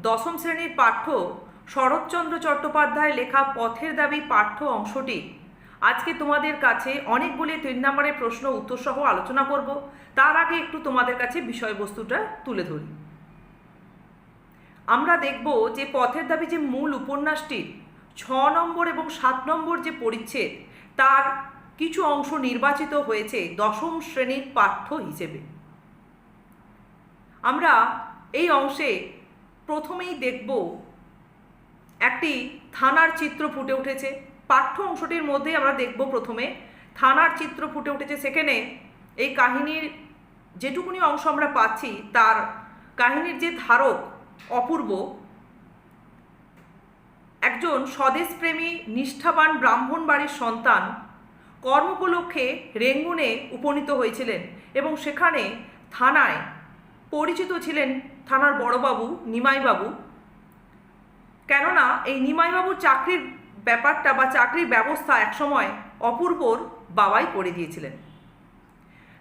দশম শ্রেণীর পাঠ্য শরৎচন্দ্র চট্টোপাধ্যায় লেখা পথের দাবি পাঠ্য অংশটি আজকে তোমাদের কাছে অনেকগুলি 3 নম্বরের প্রশ্ন উত্তর সহ আলোচনা করব। তার আগে একটু তোমাদের কাছে বিষয়বস্তুটা তুলে ধরি। আমরা দেখব যে পথের দাবি যে মূল উপন্যাসটির 6 নম্বর এবং 7 নম্বর যে পরিচ্ছেদ, তার কিছু অংশ নির্বাচিত হয়েছে দশম শ্রেণীর পাঠ্য হিসেবে। আমরা এই অংশে প্রথমেই দেখব একটি থানার চিত্র ফুটে উঠেছে। পাঠ্য অংশটির মধ্যে আমরা দেখব প্রথমে থানার চিত্র ফুটে উঠেছে। সেখানে এই কাহিনীর যেটুকুনি অংশ আমরা পাচ্ছি, তার কাহিনীর যে ধারক অপূর্ব একজন স্বদেশপ্রেমী নিষ্ঠাবান ব্রাহ্মণ বাড়ির সন্তান, কর্মোপলক্ষে রেঙ্গুনে উপনীত হয়েছিলেন এবং সেখানে থানায় পরিচিত ছিলেন থানার বড়বাবু নিমাইবাবু। কেননা এই নিমাইবাবুর চাকরির ব্যাপারটা বা চাকরির ব্যবস্থা একসময় অপূর্বর বাবাই করে দিয়েছিলেন।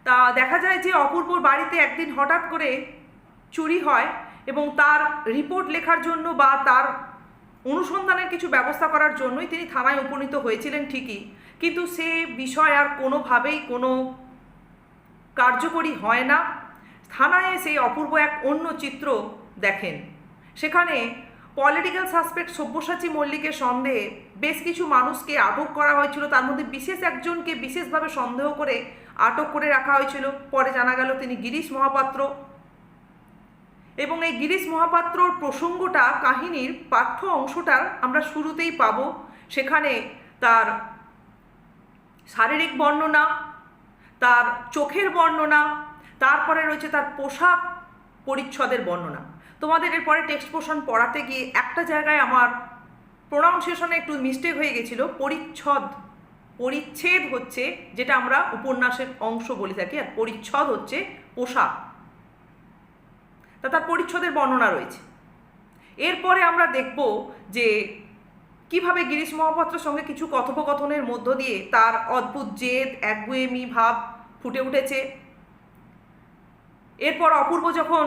তা দেখা যায় যে অপূর্বর বাড়িতে একদিন হঠাৎ করে চুরি হয় এবং তার রিপোর্ট লেখার জন্য বা তার অনুসন্ধানের কিছু ব্যবস্থা করার জন্যই তিনি থানায় উপনীত হয়েছিলেন ঠিকই, কিন্তু সে বিষয় আর কোনোভাবেই কোনো কার্যকরী হয় না। থানায় এসে অপূর্ব এক অন্য চিত্র দেখেন। সেখানে পলিটিক্যাল সাসপেক্ট সব্যসাচী মল্লিকের সন্দেহে বেশ কিছু মানুষকে আটক করা হয়েছিল। তার মধ্যে বিশেষ একজনকে বিশেষভাবে সন্দেহ করে আটক করে রাখা হয়েছিল। পরে জানা গেল তিনি গিরিশ মহাপাত্র। এবং এই গিরিশ মহাপাত্রর প্রসঙ্গটা কাহিনীর পাঠ্য অংশটার আমরা শুরুতেই পাবো। সেখানে তার শারীরিক বর্ণনা, তার চোখের বর্ণনা, তারপরে রয়েছে তার পোশাক পরিচ্ছদের বর্ণনা। তোমাদের এরপরে টেক্সট পোর্শন পড়াতে গিয়ে একটা জায়গায় আমার প্রোনাউন্সিয়েশনে একটু মিস্টেক হয়ে গেছিলো। পরিচ্ছেদ হচ্ছে যেটা আমরা উপন্যাসের অংশ বলে থাকি, আর পরিচ্ছদ হচ্ছে পোশাক। তার পরিচ্ছদের বর্ণনা রয়েছে। এরপরে আমরা দেখব যে কিভাবে গিরিশ মহাপাত্রের সঙ্গে কিছু কথোপকথনের মধ্য দিয়ে তার অদ্ভুত জেদ, একগুঁয়েমি ভাব ফুটে উঠেছে। এরপর অপূর্ব যখন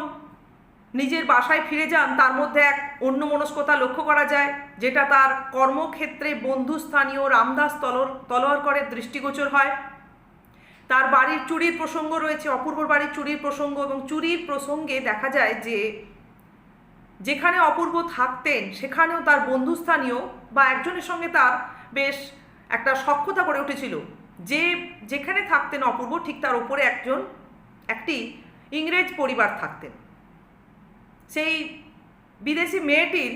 নিজের বাসায় ফিরে যান, তার মধ্যে এক অন্যমনস্কতা লক্ষ্য করা যায়, যেটা তার কর্মক্ষেত্রে বন্ধুস্থানীয় রামদাস তলোয়ারকরের দৃষ্টিগোচর হয়। তার বাড়ির চুরির প্রসঙ্গ রয়েছে, অপূর্বর বাড়ির চুরির প্রসঙ্গ, এবং চুরির প্রসঙ্গে দেখা যায় যে যেখানে অপূর্ব থাকতেন সেখানেও তার বন্ধুস্থানীয় বা একজনের সঙ্গে তার বেশ একটা সখ্যতা গড়ে উঠেছিল। যেখানে থাকতেন অপূর্ব, ঠিক তার উপরে একটি ইংরেজ পরিবার থাকতেন। সেই বিদেশি মেয়েটির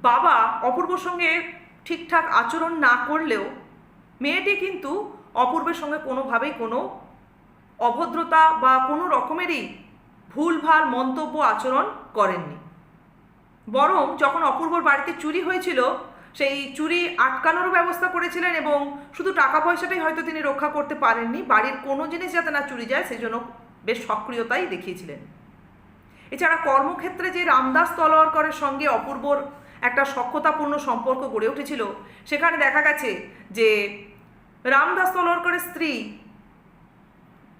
বাবা অপূর্বর সঙ্গে ঠিকঠাক আচরণ না করলেও মেয়েটি কিন্তু অপূর্বের সঙ্গে কোনোভাবেই কোনো অভদ্রতা বা কোনো রকমেরই ভুলভাল মন্তব্য আচরণ করেননি। বরং যখন অপূর্বর বাড়িতে চুরি হয়েছিল, সেই চুরি আটকানোরও ব্যবস্থা করেছিলেন এবং শুধু টাকা পয়সাটাই হয়তো তিনি রক্ষা করতে পারেননি, বাড়ির কোনো জিনিস যাতে না চুরি যায় সেজন্য বেশ সক্রিয়তাই দেখিয়েছিলেন। এছাড়া কর্মক্ষেত্রে যে রামদাস তলোয়ারকরের সঙ্গে অপূর্বর একটা সখ্যতাপূর্ণ সম্পর্ক গড়ে উঠেছিল, সেখানে দেখা গেছে যে রামদাস তলোয়ারকরের স্ত্রী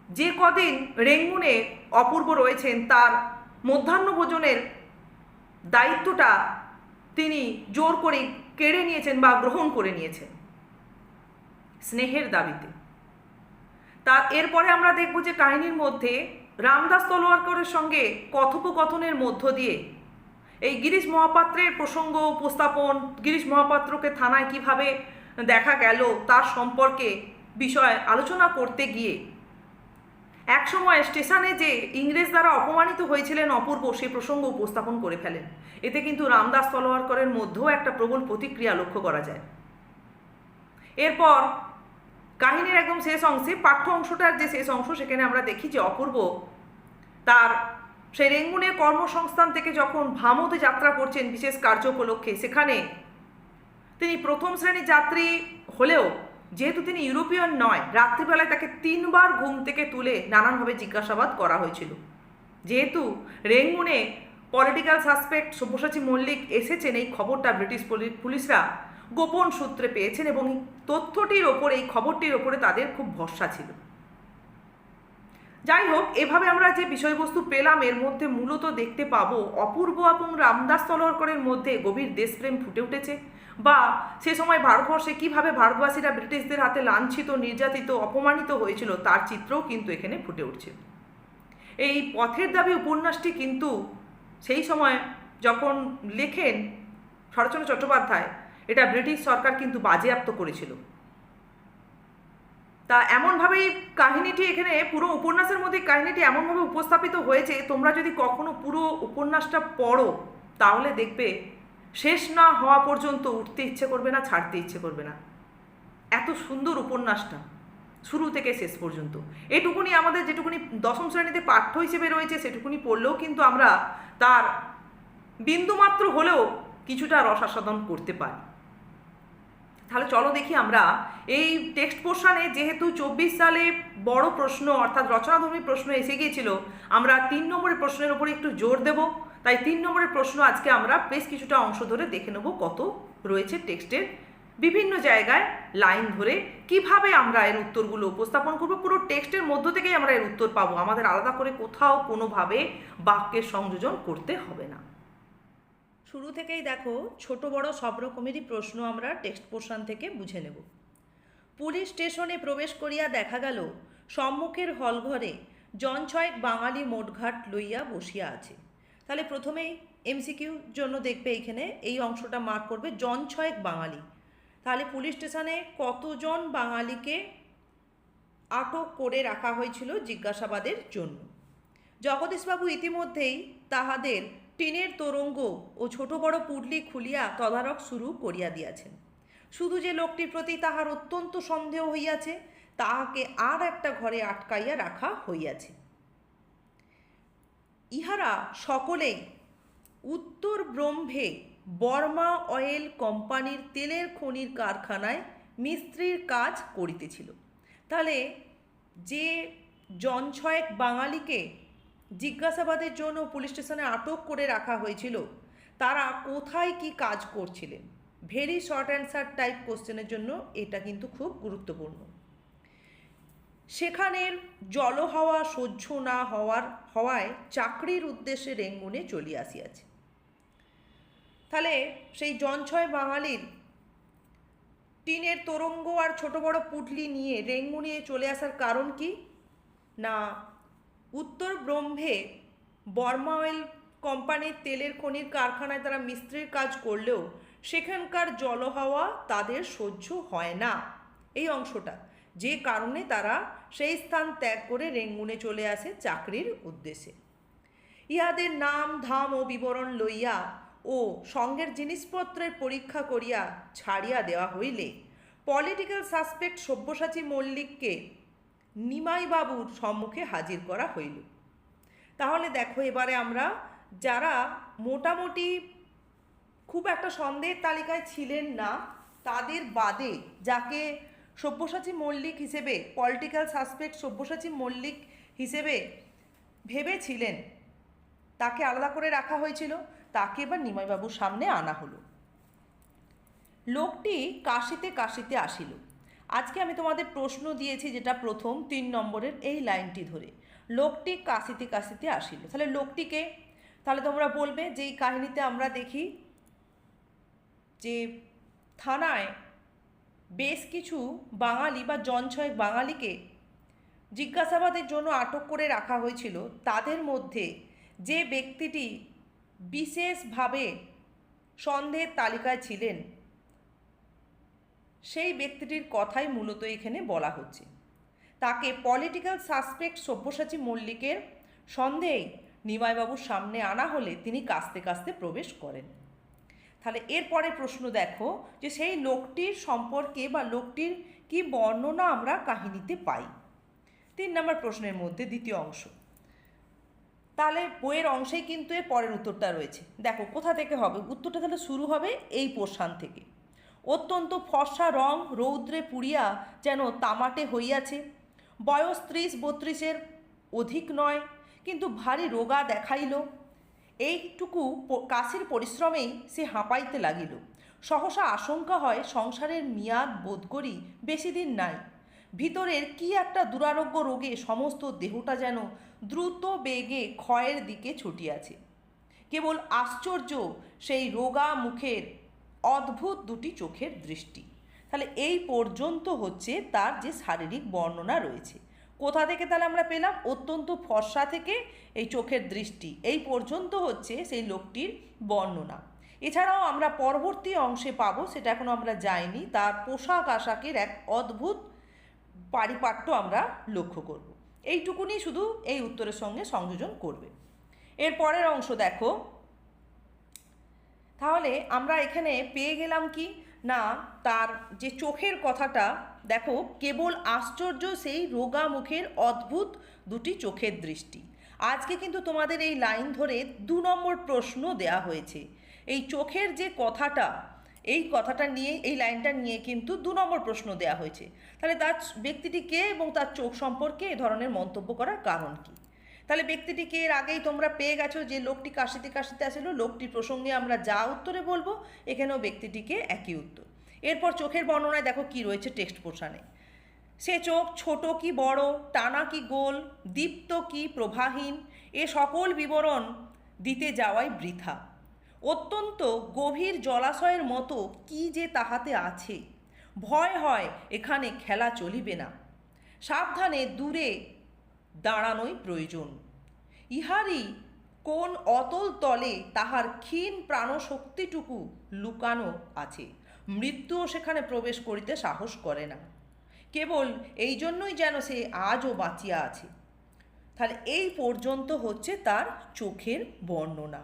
যে কদিন রেঙ্গুনে অপূর্ব রয়েছেন, তার মধ্যাহ্ন ভোজনের দায়িত্বটা তিনি জোর করে কেড়ে নিয়েছেন বা গ্রহণ করে নিয়েছেন স্নেহের দাবিতে। তার এরপরে আমরা দেখব যে কাহিনীর মধ্যে রামদাস তলোয়ারকরের সঙ্গে কথোপকথনের মধ্য দিয়ে এই গিরিশ মহাপাত্রের প্রসঙ্গ উপস্থাপন, গিরিশ মহাপাত্রকে থানায় কিভাবে দেখা গেল তার সম্পর্কে বিষয় আলোচনা করতে গিয়ে একসময় স্টেশনে যে ইংরেজ দ্বারা অপমানিত হয়েছিলেন অপূর্ব, সেই প্রসঙ্গ উপস্থাপন করে ফেলেন। এতে কিন্তু রামদাস তলোয়ারকরের মধ্যেও একটা প্রবল প্রতিক্রিয়া লক্ষ্য করা যায়। এরপর কাহিনীর একদম শেষ অংশে, পাঠ্য অংশটার যে শেষ অংশ, সেখানে আমরা দেখি যে অপূর্ব তার সেই রেঙ্গুনের কর্মসংস্থান থেকে যখন ভামতে যাত্রা করছেন বিশেষ কার্য উপলক্ষে, সেখানে তিনি প্রথম শ্রেণীর যাত্রী হলেও যেহেতু তিনি ইউরোপিয়ান নয়, রাত্রিবেলায় তাকে 3 বার ঘুম থেকে তুলে নানানভাবে জিজ্ঞাসাবাদ করা হয়েছিল। যেহেতু রেঙ্গুনে পলিটিক্যাল সাসপেক্ট সব্যসাচী মল্লিক এসেছেন, এই খবরটা ব্রিটিশ পুলিশরা গোপন সূত্রে পেয়েছেন এবং এই তথ্যটির ওপরে, এই খবরটির ওপরে তাদের খুব ভরসা ছিল। যাই হোক, এভাবে আমরা যে বিষয়বস্তু পেলাম এর মধ্যে মূলত দেখতে পাবো অপূর্ব এবং রামদাস তলওয়ারকরের মধ্যে গভীর দেশপ্রেম ফুটে উঠেছে, বা সে সময় ভারতবর্ষে কীভাবে ভারতবাসীরা ব্রিটিশদের হাতে লাঞ্ছিত, নির্যাতিত, অপমানিত হয়েছিল তার চিত্রও কিন্তু এখানে ফুটে উঠছে। এই পথের দাবি উপন্যাসটি কিন্তু সেই সময় যখন লেখেন শরৎচন্দ্র চট্টোপাধ্যায়, এটা ব্রিটিশ সরকার কিন্তু বাজেয়াপ্ত করেছিল। তা এমনভাবেই কাহিনীটি এখানে পুরো উপন্যাসের মধ্যে কাহিনীটি এমনভাবে উপস্থাপিত হয়েছে, তোমরা যদি কখনো পুরো উপন্যাসটা পড়ো তাহলে দেখবে শেষ না হওয়া পর্যন্ত উঠতে ইচ্ছে করবে না, ছাড়তে ইচ্ছে করবে না। এত সুন্দর উপন্যাসটা শুরু থেকে শেষ পর্যন্ত। এটুকুনি আমাদের যেটুকুনি দশম শ্রেণীতে পাঠ্য হিসেবে রয়েছে সেটুকুনি পড়লেও কিন্তু আমরা তার বিন্দুমাত্র হলেও কিছুটা রসাস্বাদন করতে পারি। তাহলে চলো দেখি আমরা এই টেক্সট পোর্শনে, যেহেতু 24 সালে বড় প্রশ্ন অর্থাৎ রচনাধর্মী প্রশ্ন এসে গিয়েছিল, আমরা 3 নম্বরের প্রশ্নের উপরে একটু জোর দেব। তাই 3 নম্বরের প্রশ্ন আজকে আমরা বেশ কিছুটা অংশ ধরে দেখে নেব কত রয়েছে টেক্সটের বিভিন্ন জায়গায় লাইন ধরে, কিভাবে আমরা এর উত্তরগুলো উপস্থাপন করব। পুরো টেক্সটের মধ্য থেকেই আমরা এর উত্তর পাবো, আমাদের আলাদা করে কোথাও কোনোভাবে বাক্যের সংযোজন করতে হবে না। শুরু থেকেই দেখো ছোট বড় সব রকমেরই প্রশ্ন আমরা টেক্সট পোর্শন থেকে বুঝে নেব। পুলিশ স্টেশনে প্রবেশ করিয়া দেখা গেল সম্মুখের হলঘরে জন ছয়েক বাঙালি মোটঘাট লইয়া বসিয়া আছে। তাহলে প্রথমেই এমসিকিউর জন্য দেখবে এখানে এই অংশটা মার্ক করবে জন ছয়েক বাঙালি। তাহলে পুলিশ স্টেশনে কতজন বাঙালিকে আটক করে রাখা হয়েছিল জিজ্ঞাসাবাদের জন্য। জগদীশবাবু ইতিমধ্যেই তাহাদের টিনের তোরঙ্গ ও ছোট বড় পুডলি খুলিয়া তদারক শুরু করিয়া দিয়াছেন। শুধু যে লোকটির প্রতি তাহার অত্যন্ত সন্দেহ হইয়াছে, তাহাকে আর একটা ঘরে আটকাইয়া রাখা হইয়াছে। ইহারা সকলেই উত্তর ব্রহ্মে বর্মা অয়েল কোম্পানির তেলের খনির কারখানায় মিস্ত্রির কাজ করিতেছিল। তাহলে যে জন ছয়েক বাঙালিকে জিজ্ঞাসাবাদের জন্য পুলিশ স্টেশনে আটক করে রাখা হয়েছিল, তারা কোথায় কি কাজ করছিলেন? ভেরি শর্ট অ্যান্সার টাইপ কোশ্চেনের জন্য এটা কিন্তু খুব গুরুত্বপূর্ণ। সেখানের জলহাওয়া সহ্য না হওয়ায় চাকরির উদ্দেশ্যে রেঙ্গুনে চলিয়া আসিয়াছে। তাহলে সেই জন ছয় বাঙালির টিনের তোরঙ্গ আর ছোট বড় পুটলি নিয়ে রেঙ্গুনে চলে আসার কারণ কি না, উত্তর ব্রহ্মে বর্মা অয়েল কোম্পানির তেলের খনির কারখানায় তারা মিস্ত্রির কাজ করলেও সেখানকার জলহাওয়া তাদের সহ্য হয় না, এই অংশটা, যে কারণে তারা সেই স্থান ত্যাগ করে রেঙ্গুনে চলে আসে চাকরির উদ্দেশ্যে। ইহাদের নাম ধাম ও বিবরণ লইয়া ও সঙ্গের জিনিসপত্রের পরীক্ষা করিয়া ছাড়িয়া দেওয়া হইলে পলিটিক্যাল সাসপেক্ট সব্যসাচী মল্লিককে নিমাইবাবুর সম্মুখে হাজির করা হইল। তাহলে দেখো এবারে আমরা যারা মোটামুটি খুব একটা সন্দেহের তালিকায় ছিলেন না তাদের বাদে যাকে সব্যসাচী মল্লিক হিসেবে, পলিটিক্যাল সাসপেক্ট সব্যসাচী মল্লিক হিসেবে ভেবেছিলেন, তাকে আলাদা করে রাখা হয়েছিল, তাকে এবার নিমাইবাবুর সামনে আনা হলো। লোকটি কাশিতে কাশিতে আসিল। আজকে আমি তোমাদের প্রশ্ন দিয়েছি যেটা প্রথম 3 নম্বরের এই লাইনটি ধরে, লোকটি কাশিতে কাশিতে আসিল। তাহলে লোকটিকে, তাহলে তোমরা বলবে যে এই কাহিনীতে আমরা দেখি যে থানায় বেশ কিছু বাঙালি বা জন ছয়েক বাঙালিকে জিজ্ঞাসাবাদের জন্য আটক করে রাখা হয়েছিল। তাদের মধ্যে যে ব্যক্তিটি বিশেষভাবে সন্দেহের তালিকায় ছিলেন সেই ব্যক্তিটির কথাই মূলত এখানে বলা হচ্ছে। তাকে পলিটিক্যাল সাসপেক্ট সব্যসাচী মল্লিকের সন্দেহে নিমাইবাবুর সামনে আনা হলে তিনি কাস্তে কাস্তে প্রবেশ করেন। তাহলে এরপরে প্রশ্ন দেখো যে সেই লোকটির সম্পর্কে বা লোকটির কি বর্ণনা আমরা কাহিনীতে পাই। 3 নম্বর প্রশ্নের মধ্যে দ্বিতীয় অংশ। তাহলে বইয়ের অংশেই কিন্তু এর পরের উত্তরটা রয়েছে। দেখো কোথা থেকে হবে উত্তরটা, তাহলে শুরু হবে এই পোর্শন থেকে। অত্যন্ত ফর্সা রং রৌদ্রে পুড়িয়া যেন তামাটে হইয়াছে, বয়স 30-32-এর অধিক নয়, কিন্তু ভারী রোগা দেখাইল। এইটুকু কাশির পরিশ্রমেই সে হাঁপাইতে লাগিল। সহসা আশঙ্কা হয় সংসারের মেয়াদ বোধ করি বেশি দিন নাই। ভিতরের কি একটা দুরারোগ্য রোগে সমস্ত দেহটা যেন দ্রুত বেগে ক্ষয়ের দিকে ছুটিয়াছে। কেবল আশ্চর্য সেই রোগা মুখের অদ্ভুত দুটি চোখের দৃষ্টি। তাহলে এই পর্যন্ত হচ্ছে তার যে শারীরিক বর্ণনা রয়েছে। কোথা থেকে তাহলে আমরা পেলাম? অত্যন্ত ফর্সা থেকে এই চোখের দৃষ্টি, এই পর্যন্ত হচ্ছে সেই লোকটির বর্ণনা। এছাড়াও আমরা পরবর্তী অংশে পাবো, সেটা এখনও আমরা যাইনি, তার পোশাক আশাকের এক অদ্ভুত পারিপাট্য আমরা লক্ষ্য করব। এইটুকুনি শুধু এই উত্তরের সঙ্গে সংযোজন করবে। এর পরের অংশ দেখো, তাহলে আমরা এখানে পেয়ে গেলাম কি না, তার যে চোখের কথাটা দেখো, কেবল আশ্চর্য সেই রোগা মুখের অদ্ভুত দুটি চোখের দৃষ্টি। আজকে কিন্তু তোমাদের এই লাইন ধরে 2 নম্বর প্রশ্ন দেয়া হয়েছে। এই চোখের যে কথাটা, এই কথাটা নিয়ে, এই লাইনটা নিয়ে কিন্তু 2 নম্বর প্রশ্ন দেয়া হয়েছে। তাহলে তার ব্যক্তিটি কে এবং তার চোখ সম্পর্কে এ ধরনের মন্তব্য করার কারণ কি? তাহলে ব্যক্তিটিকে এর আগেই তোমরা পেয়ে গেছো, যে লোকটি কাশিতে কাশিতে আসিল, লোকটির প্রসঙ্গে আমরা যা উত্তরে বলবো এখানেও ব্যক্তিটিকে একই উত্তর। এরপর চোখের বর্ণনায় দেখো কি রয়েছে টেক্সট পোর্শনে। সে চোখ ছোট কি বড়, টানা কি গোল, দীপ্ত কি প্রভাহীন, এ সকল বিবরণ দিতে যাওয়াই বৃথা। অত্যন্ত গভীর জলাশয়ের মতো কি যে তাহাতে আছে, ভয় হয় এখানে খেলা চলিবে না, সাবধানে দূরে দাঁড়ানোই প্রয়োজন। ইহারই কোন অতল তলে তাহার ক্ষীণ প্রাণশক্তিটুকু লুকানো আছে, মৃত্যুও সেখানে প্রবেশ করিতে সাহস করে না, কেবল এই জন্যই যেন সে আজও বাঁচিয়া আছে। তাহলে এই পর্যন্ত হচ্ছে তার চোখের বর্ণনা।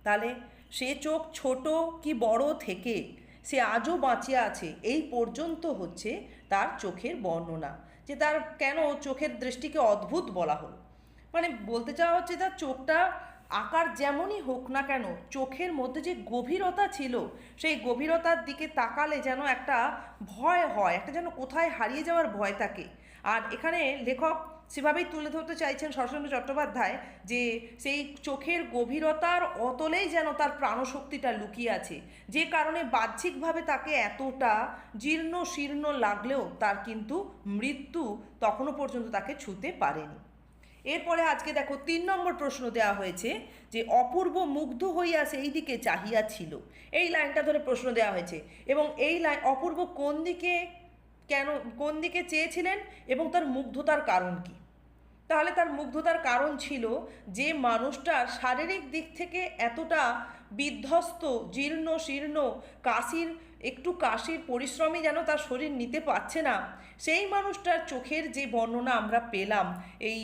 তাহলে সে চোখ ছোট কি বড় থেকে সে আজও বাঁচিয়া আছে, এই পর্যন্ত হচ্ছে তার চোখের বর্ণনা। যে তার কেন চোখের দৃষ্টিকে অদ্ভুত বলা হলো, মানে বলতে চাওয়া হচ্ছে তার চোখটা আকার যেমনই হোক না কেন, চোখের মধ্যে যে গভীরতা ছিল, সেই গভীরতার দিকে তাকালে যেন একটা ভয় হয়, একটা যেন কোথায় হারিয়ে যাওয়ার ভয় থাকে। আর এখানে লেখক সেভাবেই তুলে ধরতে চাইছেন শরৎচন্দ্র চট্টোপাধ্যায়, যে সেই চোখের গভীরতার অতলেই যেন তার প্রাণশক্তিটা লুকিয়ে আছে, যে কারণে বাহ্যিকভাবে তাকে এতটা জীর্ণ শীর্ণ লাগলেও তার কিন্তু মৃত্যু তখনও পর্যন্ত তাকে ছুঁতে পারেনি। এরপরে আজকে দেখো 3 নম্বর প্রশ্ন দেওয়া হয়েছে, যে অপূর্ব মুগ্ধ হইয়া সেই দিকে চাহিয়া ছিল। এই লাইনটা ধরে প্রশ্ন দেওয়া হয়েছে, এবং এই লাইন অপূর্ব কোন দিকে, কেন, কোন দিকে চেয়েছিলেন এবং তার মুগ্ধতার কারণ কি? তাহলে তার মুগ্ধতার কারণ ছিল যে মানুষটার শারীরিক দিক থেকে এতটা বিধ্বস্ত, জীর্ণ শীর্ণ, কাশির পরিশ্রমই যেন তার শরীর নিতে পারছে না, সেই মানুষটার চোখের যে বর্ণনা আমরা পেলাম, এই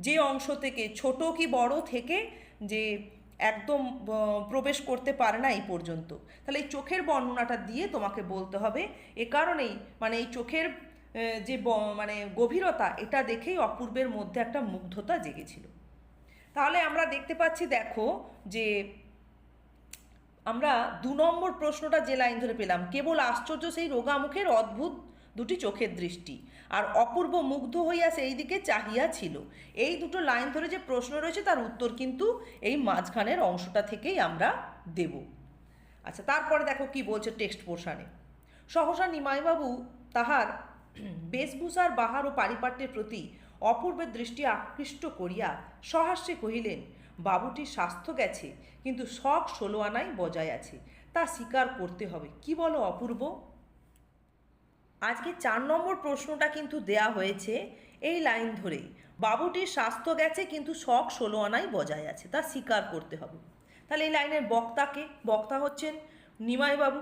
যে অংশ থেকে ছোট কি বড় থেকে যে একদম প্রবেশ করতে পারে না এই পর্যন্ত, তাহলে এই চোখের বর্ণনাটা দিয়ে তোমাকে বলতে হবে। এ কারণেই মানে এই চোখের যে মানে গভীরতা, এটা দেখেই অপূর্বের মধ্যে একটা মুগ্ধতা জেগেছিল। তাহলে আমরা দেখতে পাচ্ছি, দেখো যে আমরা 2 নম্বর প্রশ্নটা যে লাইন ধরে পেলাম, কেবল আশ্চর্য সেই রোগা মুখের অদ্ভুত দুটি চোখের দৃষ্টি, আর অপূর্ব মুগ্ধ হইয়া সেই দিকে চাহিয়া ছিল, এই দুটো লাইন ধরে যে প্রশ্ন রয়েছে তার উত্তর কিন্তু এই মাঝখানের অংশটা থেকেই আমরা দেব। আচ্ছা, তারপরে দেখো কি বলছে টেক্সট পোর্শনে। সহসা নিমাইবাবু তাহার বেশভূষার বাহার ও পারিপাট্যের প্রতি অপূর্বের দৃষ্টি আকৃষ্ট করিয়া সহাস্যে কহিলেন, বাবুটির স্বাস্থ্য গেছে, কিন্তু শখ 16 আনাই বজায় আছে, তা স্বীকার করতে হবে। কি বলো অপূর্ব? আজকে 4 নম্বর প্রশ্নটা কিন্তু দেয়া হয়েছে এই লাইন ধরেই, বাবুটির স্বাস্থ্য গেছে কিন্তু শখ 16 আনাই বজায় আছে, তা স্বীকার করতে হবে। তাহলে এই লাইনের বক্তাকে, বক্তা হচ্ছেন নিমাইবাবু,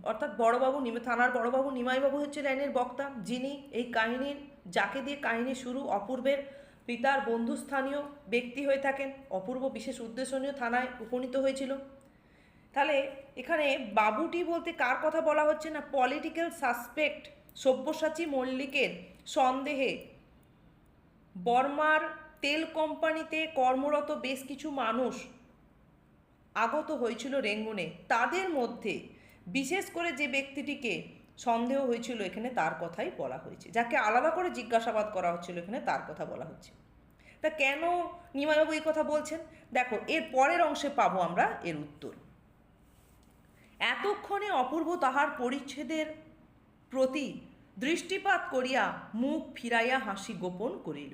অর্থাৎ বড়বাবু, থানার বড়বাবু নিমাইবাবু হচ্ছে লাইনের বক্তা, যিনি এই কাহিনীর, যাকে দিয়ে কাহিনী শুরু, অপূর্বের পিতার বন্ধুস্থানীয় ব্যক্তি হয়ে থাকেন। অপূর্ব বিশেষ উদ্দেশ্য নিয়ে থানায় উপনীত হয়েছিল। তাহলে এখানে বাবুটি বলতে কার কথা বলা হচ্ছে না, পলিটিক্যাল সাসপেক্ট সব্যসাচী মল্লিকের সন্দেহে বর্মার তেল কোম্পানিতে কর্মরত বেশ কিছু মানুষ আগত হয়েছিল রেঙ্গুনে, তাদের মধ্যে বিশেষ করে যে ব্যক্তিটিকে সন্দেহ হয়েছিল এখানে তার কথাই বলা হয়েছে, যাকে আলাদা করে জিজ্ঞাসাবাদ করা হচ্ছিল এখানে তার কথা বলা হচ্ছে। তা কেন নিমাইবাবু এই কথা বলছেন, দেখো এর পরের অংশে পাবো আমরা এর উত্তর। এতক্ষণে অপূর্ব তাহার পরিচ্ছেদের প্রতি দৃষ্টিপাত করিয়া মুখ ফিরাইয়া হাসি গোপন করিল।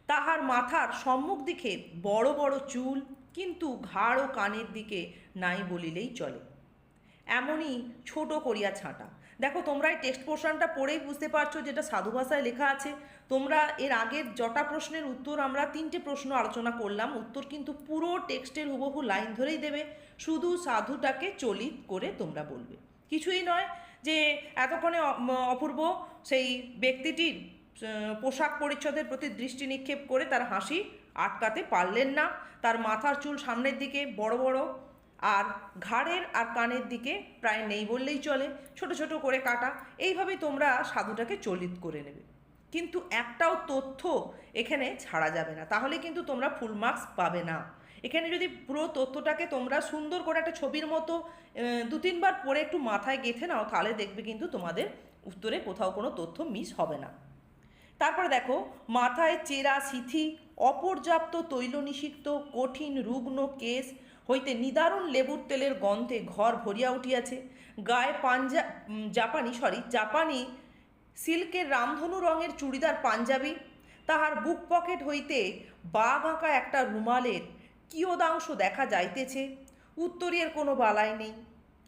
তাহার মাথার সম্মুখ দিকে বড় বড় চুল, কিন্তু ঘাড় ও কানের দিকে নাই বলিলেই চলে, এমনই ছোট করিয়া ছাঁটা। দেখো, তোমরা এই টেক্সট পোর্শনটা পড়েই বুঝতে পারছো যেটা সাধু ভাষায় লেখা আছে। তোমরা এর আগের জটা প্রশ্নের উত্তর, আমরা 3টে প্রশ্ন আলোচনা করলাম, উত্তর কিন্তু পুরো টেক্সটের হুবহু লাইন ধরেই দেবে, শুধু সাধুটাকে চলিত করে তোমরা বলবে। কিছুই নয় যে এতক্ষণে অপূর্ব সেই ব্যক্তিটির পোশাক পরিচ্ছদের প্রতি দৃষ্টি নিক্ষেপ করে তার হাসি আটকাতে পারলেন না। তার মাথার চুল সামনের দিকে বড় বড়, আর ঘাড়ের আর কানের দিকে প্রায় নেই বললেই চলে, ছোট ছোট করে কাটা। এইভাবেই তোমরা সাধুটাকে চলিত করে নেবে। কিন্তু একটাও তথ্য এখানে ছাড়া যাবে না, তাহলে কিন্তু তোমরা ফুল মার্কস পাবে না। এখানে যদি পুরো তথ্যটাকে তোমরা সুন্দর করে একটা ছবির মতো 2-3 বার পরে একটু মাথায় গেঁথে নাও, তাহলে দেখবে কিন্তু তোমাদের উত্তরে কোথাও কোনো তথ্য মিস হবে না। তারপরে দেখো, মাথায় চেরা সিথি, অপর্যাপ্ত তৈলনিষিক্ত কঠিন রুগ্ন কেশ হইতে নিদারুণ লেবুর তেলের গন্ধে ঘর ভরিয়া উঠিয়াছে। গায়ে জাপানি সিল্কের রামধনু রঙের চুড়িদার পাঞ্জাবি, তাহার বুক পকেট হইতে বাঘ আঁকা একটা রুমালের কিয়দাংশ দেখা যাইতেছে। উত্তরীয়ের কোনো বালাই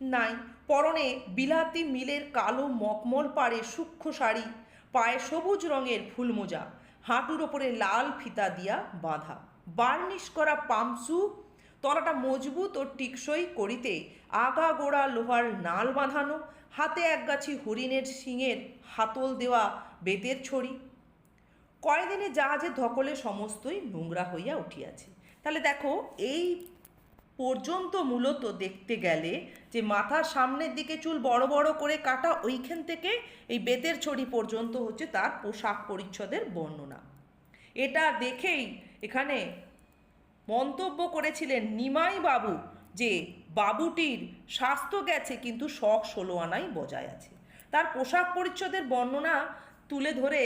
নাই। পরনে বিলাতি মিলের কালো মকমল পাড়ে সূক্ষ্ম শাড়ি, পায়ে সবুজ রঙের ফুলমোজা, হাঁটুর ওপরে লাল ফিতা দিয়া বাঁধা, বার্নিশ করা পামসু, তলাটা মজবুত ও টিকসই করিতে আগা গোড়া লোহার নাল বাঁধানো, হাতে একগাছি হরিণের শিঙের হাতল দেওয়া বেতের ছড়ি। কয়দিনে জাহাজের ধকলে সমস্তই নোংরা হইয়া উঠিয়াছে। তাহলে দেখো, এই পর্যন্ত মূলত দেখতে গেলে যে মাথার সামনের দিকে চুল বড় বড় করে কাটা, ওইখান থেকে এই বেতের ছড়ি পর্যন্ত হচ্ছে তার পোশাক পরিচ্ছদের বর্ণনা। এটা দেখেই এখানে মন্তব্য করেছিলেন নিমাই বাবু যে বাবুটির স্বাস্থ্য গেছে কিন্তু শখ 16 আনাই বজায় আছে। তার পোশাক পরিচ্ছদের বর্ণনা তুলে ধরে,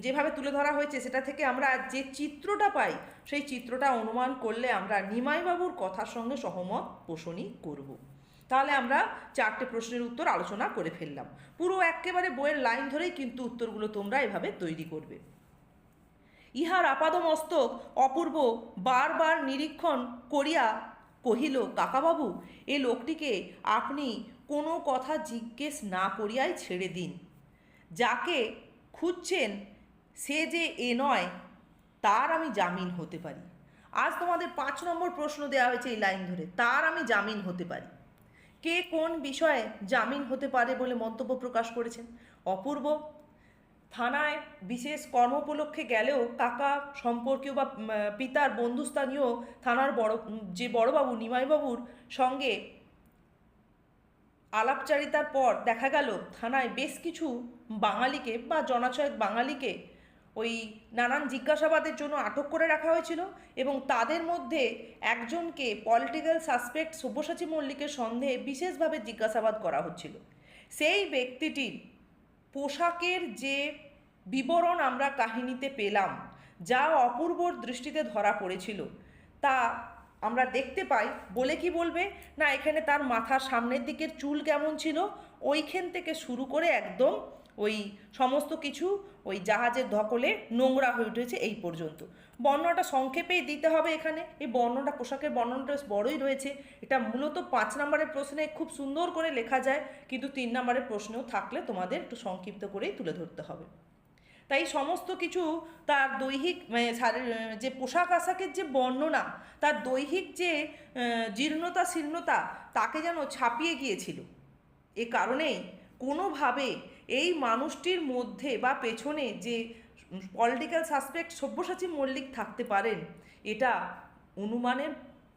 যেভাবে তুলে ধরা হয়েছে, সেটা থেকে আমরা যে চিত্রটা পাই, সেই চিত্রটা অনুমান করলে আমরা নিমাইবাবুর কথার সঙ্গে সহমত পোষণই করব। তাহলে আমরা 4টে প্রশ্নের উত্তর আলোচনা করে ফেললাম। পুরো একেবারে বইয়ের লাইন ধরেই কিন্তু উত্তরগুলো তোমরা এভাবে তৈরি করবে। ইহার আপাদমস্তক অপূর্ব বারবার নিরীক্ষণ করিয়া কহিল, কাকাবাবু, এ লোকটিকে আপনি কোনো কথা জিজ্ঞেস না করিয়াই ছেড়ে দিন। যাকে খুঁজছেন সে যে এ নয়, তার আমি জামিন হতে পারি। আজ তোমাদের 5 নম্বর প্রশ্ন দেওয়া হয়েছে এই লাইন ধরে, তার আমি জামিন হতে পারি। কে কোন বিষয়ে জামিন হতে পারে বলে মন্তব্য প্রকাশ করেছেন? অপূর্ব থানায় বিশেষ কর্মোপলক্ষে গেলেও কাকা সম্পর্কীয় বা পিতার বন্ধুস্থানীয় থানার বড়বাবু নিমাইবাবুর সঙ্গে আলাপচারিতার পর দেখা গেল থানায় বেশ কিছু বাঙালিকে বা জনাছয়েক বাঙালিকে ওই নানান জিজ্ঞাসাবাদের জন্য আটক করে রাখা হয়েছিল, এবং তাদের মধ্যে একজনকে পলিটিক্যাল সাসপেক্ট সব্যসাচী মল্লিকের সন্দেহে বিশেষভাবে জিজ্ঞাসাবাদ করা হচ্ছিল। সেই ব্যক্তিটির পোশাকের যে বিবরণ আমরা কাহিনীতে পেলাম, যা অপূর্বর দৃষ্টিতে ধরা পড়েছিল, তা আমরা দেখতে পাই। বলে কি বলবে না, এখানে তার মাথার সামনের দিকের চুল কেমন ছিল, ওইখান থেকে শুরু করে একদম ওই সমস্ত কিছু ওই জাহাজের ধকলে নোংরা হয়ে উঠেছে এই পর্যন্ত। বর্ণনাটা সংক্ষেপেই দিতে হবে এখানে। এই বর্ণনাটা, পোশাকের বর্ণনাটা বড়ই রয়েছে। এটা মূলত 5 নম্বরের প্রশ্নে খুব সুন্দর করে লেখা যায়, কিন্তু 3 নম্বরের প্রশ্নেও থাকলে তোমাদের একটু সংক্ষিপ্ত করেই তুলে ধরতে হবে। তাই সমস্ত কিছু তার দৈহিক যে পোশাক আশাকের যে বর্ণনা, তার দৈহিক যে জীর্ণতা শীর্ণতা, তাকে যেন ছাপিয়ে গিয়েছিল। এ কারণেই কোনোভাবে এই মানুষটির মধ্যে বা পেছনে যে পলিটিক্যাল সাসপেক্ট সব্যসাচী মল্লিক থাকতে পারেন, এটা অনুমানের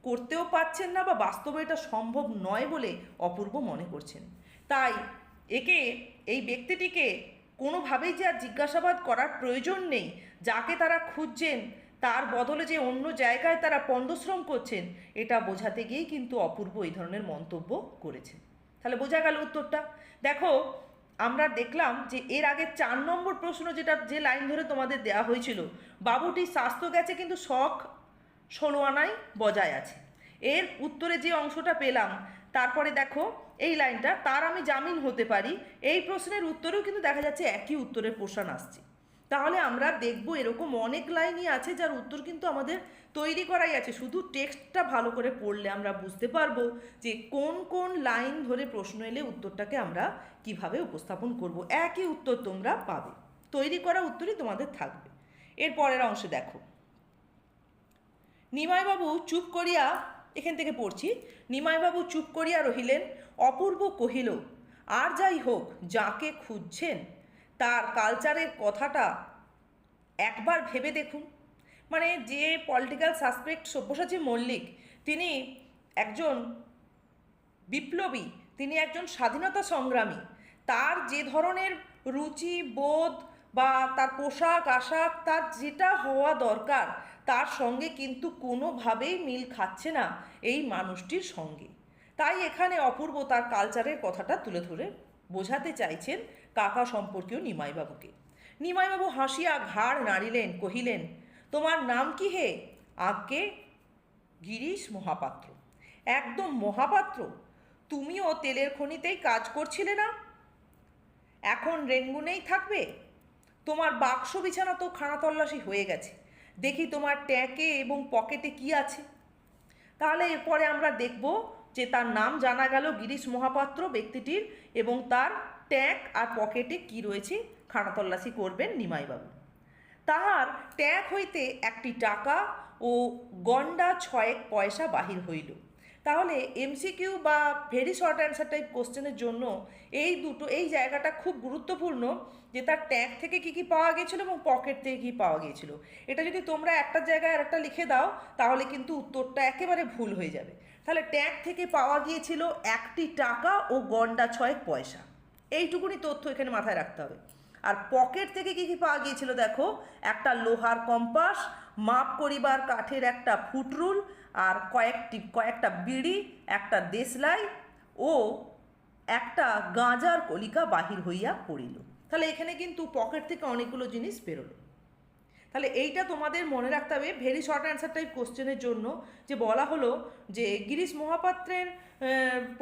করতেও পারছেন না, বা বাস্তবে এটা সম্ভব নয় বলে অপূর্ব মনে করছেন। তাই এই ব্যক্তিটিকে কোনোভাবেই যে আর জিজ্ঞাসাবাদ করার প্রয়োজন নেই। যাকে তারা খুঁজছেন তার বদলে যে অন্য জায়গায় তারা পণ্ডশ্রম করছেন, এটা বোঝাতে গিয়েই কিন্তু অপূর্ব এই ধরনের মন্তব্য করেছেন। তাহলে বোঝা গেল উত্তরটা। দেখো, আমরা দেখলাম যে এর আগে 4 নম্বর প্রশ্ন, যে লাইন ধরে তোমাদের দেওয়া হয়েছিল, বাবুটির স্বাস্থ্য গেছে কিন্তু শখ 16 আনাই বজায় আছে, এর উত্তরে যে অংশটা পেলাম, তারপরে দেখো এই লাইনটা, তার আমি জামিন হতে পারি, এই প্রশ্নের উত্তরেও কিন্তু দেখা যাচ্ছে একই উত্তরের পোর্শন আসছে। তাহলে আমরা দেখব এরকম অনেক লাইনই আছে যার উত্তর কিন্তু আমাদের তৈরি করাই আছে, শুধু টেক্সটটা ভালো করে পড়লে আমরা বুঝতে পারবো যে কোন কোন লাইন ধরে প্রশ্ন এলে উত্তরটাকে আমরা কিভাবে উপস্থাপন করব। একই উত্তর তোমরা পাবে, তৈরি করা উত্তরই তোমাদের থাকবে। এর পরের অংশে দেখো, নিমাইবাবু চুপ করিয়া, এখান থেকে পড়ছি, নিমাইবাবু চুপ করিয়া রহিলেন। অপূর্ব কহিল, আর যাই হোক, যাকে খুঁজছেন তার কালচারের কথাটা একবার ভেবে দেখুন। মানে যে পলিটিক্যাল সাসপেক্ট সব্যসাচী মল্লিক, তিনি একজন বিপ্লবী, তিনি একজন স্বাধীনতা সংগ্রামী, তার যে ধরনের রুচি বোধ বা তার পোশাক আশাক, তার যেটা হওয়া দরকার তার সঙ্গে কিন্তু কোনোভাবেই মিল খাচ্ছে না এই মানুষটির সঙ্গে। তাই এখানে অপূর্ব তার কালচারের কথাটা তুলে ধরে বোঝাতে চাইছেন কাকা সম্পর্কীয় নিমাইবাবুকে। নিমাইবাবু হাসিয়া ঘাড় নাড়িলেন, কহিলেন, তোমার নাম কি হে? আজ্ঞে গিরিশ মহাপাত্র। একদম মহাপাত্র? তুমিও তেলের খনিতেই কাজ করছিলে না? এখন রেঙ্গুনেই থাকবে? তোমার বাক্স বিছানা তো খানাতল্লাশি হয়ে গেছে, দেখি তোমার ট্যাঁকে এবং পকেটে কি আছে। তাহলে এরপরে আমরা দেখব যে তার নাম জানা গেল গিরিশ মহাপাত্র ব্যক্তিটির, এবং তার ট্যাঁক আর পকেটে কি রয়েছে খানাতল্লাশি করবেন নিমাইবাবু। তাহার ট্যাঁক হইতে একটি টাকা ও গন্ডা 6 পয়সা বাহির হইল। তাহলে এমসিকিউ বা ভেরি শর্ট অ্যান্সার টাইপ কোশ্চেনের জন্য এই জায়গাটা খুব গুরুত্বপূর্ণ, যে তার ট্যাঙ্ক থেকে কী কী পাওয়া গিয়েছিল এবং পকেট থেকে কী পাওয়া গিয়েছিল। এটা যদি তোমরা একটা জায়গায় আর একটা লিখে দাও তাহলে কিন্তু উত্তরটা একেবারে ভুল হয়ে যাবে। তাহলে ট্যাঙ্ক থেকে পাওয়া গিয়েছিল একটি টাকা ও গন্ডা 6 পয়সা, এইটুকুনি তথ্য এখানে মাথায় রাখতে হবে। আর পকেট থেকে কী কী পাওয়া গিয়েছিল দেখো, একটা লোহার কম্পাস, মাপ করিবার কাঠের একটা ফুটরুল, আর কয়েকটা বিড়ি, একটা দেশলাই ও একটা গাঁজার কলিকা বাহির হইয়া পড়িল। তাহলে এখানে কিন্তু পকেট থেকে অনেকগুলো জিনিস বেরোলো। তাহলে এইটা তোমাদের মনে রাখতে হবে ভেরি শর্ট অ্যান্সার টাইপ কোশ্চেনের জন্য, যে বলা হলো যে গিরিশ মহাপাত্রের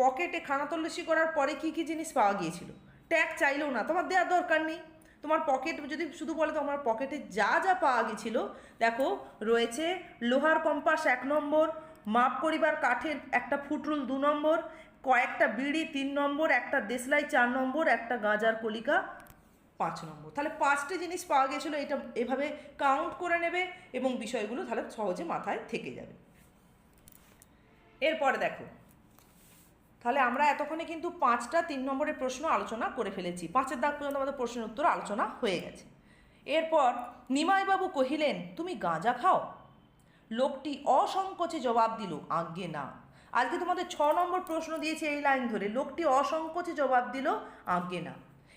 পকেটে খানাতল্লাশি করার পরে কী কী জিনিস পাওয়া গিয়েছিল। ট্যাগ চাইলেও না, তোমার দেওয়ার দরকার নেই। তোমার পকেট যদি শুধু বলে তোমার পকেটে যা যা পাওয়া গিয়েছিল, দেখো রয়েছে লোহার কম্পাস 1 নম্বর, মাপ করিবার কাঠের একটা ফুটরুল 2 নম্বর, কয়েকটা বিড়ি 3 নম্বর, একটা দেশলাই 4 নম্বর, একটা গাঁজার কলিকা 5 নম্বর। তাহলে 5টি জিনিস পাওয়া গিয়েছিল, এটা এভাবে কাউন্ট করে নেবে এবং বিষয়গুলো তাহলে সহজে মাথায় থেকে যাবে। এরপরে দেখো, তাহলে আমরা এতক্ষণে কিন্তু 5টা 3 নম্বরের প্রশ্ন আলোচনা করে ফেলেছি, 5-এর দাগ পর্যন্ত আমাদের প্রশ্নের উত্তর আলোচনা হয়ে গেছে। এরপর নিমাইবাবু কহিলেন, তুমি গাঁজা খাও? লোকটি অসংকোচে জবাব দিল, আজ্ঞে না। আজকে তোমাদের 6 নম্বর প্রশ্ন দিয়েছে এই লাইন ধরে, লোকটি অসংকোচে জবাব দিল, আজ্ঞে না।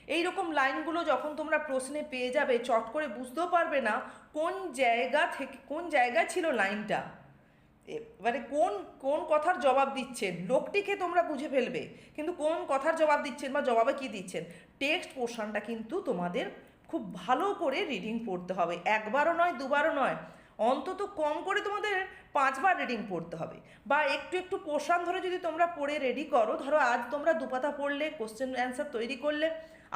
এইরকম লাইনগুলো যখন তোমরা প্রশ্নে পেয়ে যাবে চট করে বুঝতেও পারবে না কোন জায়গায় ছিল লাইনটা, এবারে কোন কোন কথার জবাব দিচ্ছেন। লোকটিকে তোমরা বুঝে ফেলবে, কিন্তু কোন কথার জবাব দিচ্ছেন বা জবাবে কি দিচ্ছেন। টেক্সট পোর্শনটা কিন্তু তোমাদের খুব ভালো করে রিডিং পড়তে হবে, একবারও নয় দুবারও নয়, অন্তত কম করে তোমাদের 5বার রিডিং পড়তে হবে। বা একটু একটু পোর্শন ধরে যদি তোমরা পড়ে রেডি করো, ধরো আজ তোমরা 2 পাতা পড়লে, কোশ্চেন অ্যান্সার তৈরি করলে,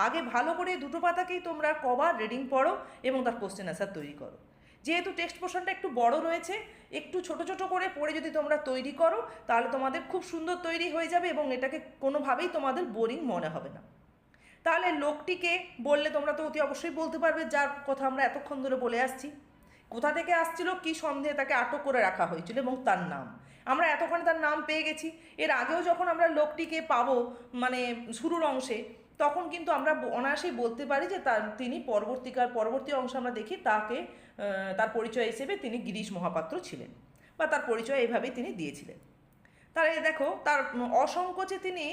আগে ভালো করে 2টো পাতাকেই তোমরা কবার রিডিং পড়ো এবং তার কোশ্চেন অ্যান্সার তৈরি করো। যেহেতু টেক্সট পোর্শনটা একটু বড় রয়েছে, একটু ছোট ছোট করে পড়ে যদি তোমরা তৈরি করো তাহলে তোমাদের খুব সুন্দর তৈরি হয়ে যাবে এবং এটাকে কোনোভাবেই তোমাদের বোরিং মনে হবে না। তাহলে লোকটিকে বললে তোমরা তো অতি অবশ্যই বলতে পারবে যার কথা আমরা এতক্ষণ ধরে বলে আসছি, কোথা থেকে আসছিল, কি সন্দেহে তাকে আটক করে রাখা হয়েছিল এবং তার নাম। আমরা এতক্ষণে তার নাম পেয়ে গেছি। এর আগেও যখন আমরা লোকটিকে পাবো মানে শুরুর অংশে, তখন কিন্তু আমরা অনায়াসেই বলতে পারি যে তিনি পরবর্তী অংশে আমরা দেখি তার পরিচয় হিসেবে তিনি গিরিশ মহাপাত্র ছিলেন, বা তার পরিচয় এইভাবেই তিনি দিয়েছিলেন। তাহলে দেখো তার অসংকোচে তিনি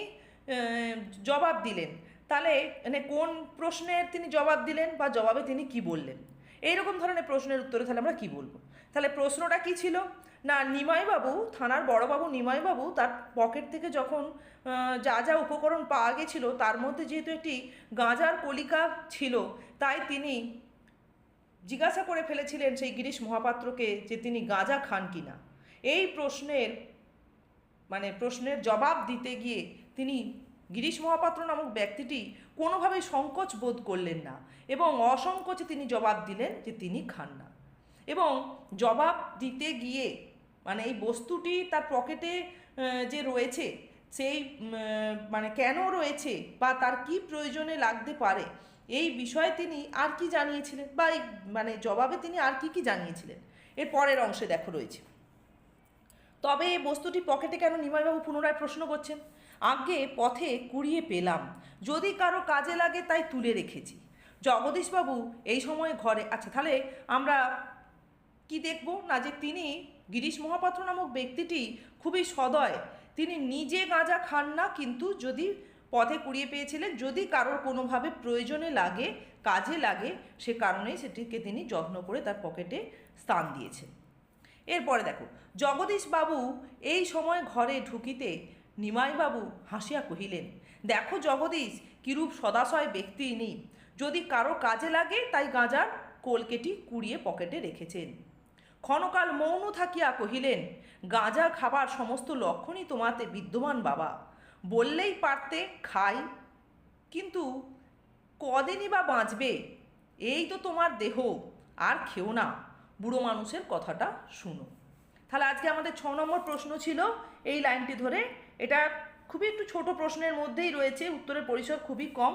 জবাব দিলেন। তাহলে মানে কোন প্রশ্নের তিনি জবাব দিলেন বা জবাবে তিনি কি বললেন, এইরকম ধরনের প্রশ্নের উত্তরে তাহলে আমরা কি বলবো। তাহলে প্রশ্নটা কি ছিল না, নিমাইবাবু, থানার বড়বাবু নিমাইবাবু তার পকেট থেকে যখন যা যা উপকরণ পাওয়া গেছিল তার মধ্যে যেহেতু একটি গাঁজার কলিকা ছিল, তাই তিনি জিজ্ঞাসা করে ফেলেছিলেন সেই গিরিশ মহাপাত্রকে যে তিনি গাঁজা খান কিনা। এই প্রশ্নের জবাব দিতে গিয়ে তিনি গিরিশ মহাপাত্র নামক ব্যক্তিটি কোনোভাবেই সংকোচ বোধ করলেন না এবং অসংকোচে তিনি জবাব দিলেন যে তিনি খান না। এবং জবাব দিতে গিয়ে মানে এই বস্তুটি তার পকেটে যে রয়েছে সেই মানে কেন রয়েছে বা তার কি প্রয়োজনে লাগতে পারে এই বিষয়ে তিনি আর কি জানিয়েছিলেন বা এই মানে জবাবে তিনি আর কি জানিয়েছিলেন এর পরের অংশে দেখো রয়েছে। তবে এই বস্তুটি পকেটে কেন নিমাইবাবু পুনরায় প্রশ্ন করছেন। আগে পথে কুড়িয়ে পেলাম, যদি কারো কাজে লাগে তাই তুলে রেখেছি। জগদীশবাবু এই সময় ঘরে, আচ্ছা তাহলে আমরা কি দেখব না যে তিনি গিরিশ মহাপাত্র নামক ব্যক্তিটি খুবই সদয়, তিনি নিজে গাঁজা খান না, কিন্তু যদি পথে কুড়িয়ে পেয়েছিলেন যদি কারোর কোনোভাবে প্রয়োজনে লাগে কাজে লাগে সে কারণেই সেটিকে তিনি যত্ন করে তার পকেটে স্থান দিয়েছেন। এরপরে দেখো, জগদীশবাবু এই সময় ঘরে ঢুকিতে নিমাইবাবু হাসিয়া কহিলেন, দেখো জগদীশ কিরূপ সদাশয় ব্যক্তি ইনি, যদি কারো কাজে লাগে তাই গাঁজার কলকেটি কুড়িয়ে পকেটে রেখেছেন। ক্ষণকাল মৌন থাকিয়া কহিলেন, গাঁজা খাবার সমস্ত লক্ষণই তোমাতে বিদ্যমান বাবা, বললেই পারতে খাই, কিন্তু কদিনই বা বাঁচবে, এই তো তোমার দেহ, আর খেও না, বুড়ো মানুষের কথাটা শুনো। তাহলে আজকে আমাদের 6 নম্বর প্রশ্ন ছিল এই লাইনটি ধরে। এটা খুবই একটু ছোট প্রশ্নের মধ্যেই রয়েছে, উত্তরের পরিসর খুবই কম।